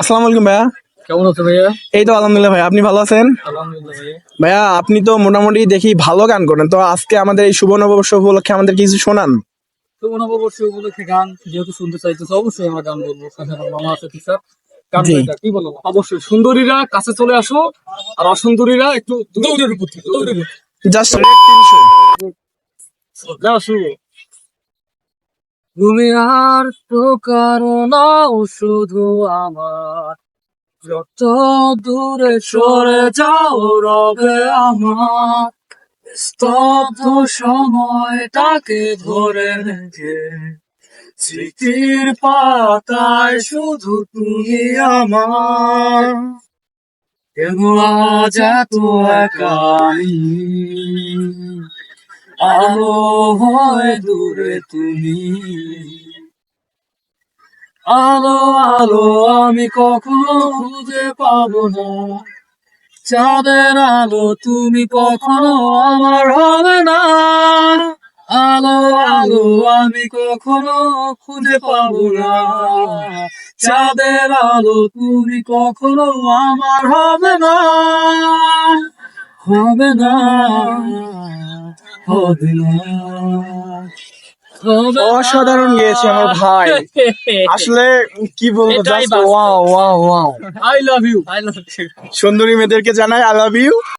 আসসালামু আলাইকুম ভাইয়া। কেমন আছো ভাইয়া? এই তো আলহামদুলিল্লাহ ভাইয়া, আপনি ভালো আছেন? আলহামদুলিল্লাহ ভাইয়া। ভাইয়া আপনি তো মোটামুটি দেখি ভালো গান করেন, তো আজকে আমাদের এই শুভ নববর্ষ উপলক্ষে আমাদের কিছু শোনান। তো নববর্ষ উপলক্ষে গান যেহেতু শুনতে চাইতেছো, অবশ্যই আমরা গান বলবো। সাথে আমার মামা আছে টিচার, গান জি, গাইতে কি বলো? অবশ্যই সুন্দরীরা কাছে চলে আসো, আর অসুন্দরীরা একটু দূরে উপর থেকে, দূরে উপর জাস্ট রেট 300। থেকে। যাও শুরু। তুমি আর তো কারো নাও, শুধু আমার। যত দূরে সরে যাও রবে আমার, স্তব্ধ সময়টাকে ধরে রেখে স্মৃতির পাতায় শুধু তুমি আমার। কেন আজ এত একা আমি? আলো হয় দূরে তুমি, আলো আলো আমি কখনো খুঁজে পাবো না। চাঁদের আলো তুমি কখনো আমার হবে না। আলো আলো আমি কখনো খুঁজে পাবো না। চাঁদের আলো তুমি কখনো আমার হবে না। হবে না, হবে না, হবে না। অসাধারণ গেয়েছে আমার ভাই, আসলে কি বলবো, এটাই জাস্ট বাস্তব। Wow wow wow. I love you, I love you. সুন্দরী মেয়েদেরকে জানাই আই লাভ ইউ।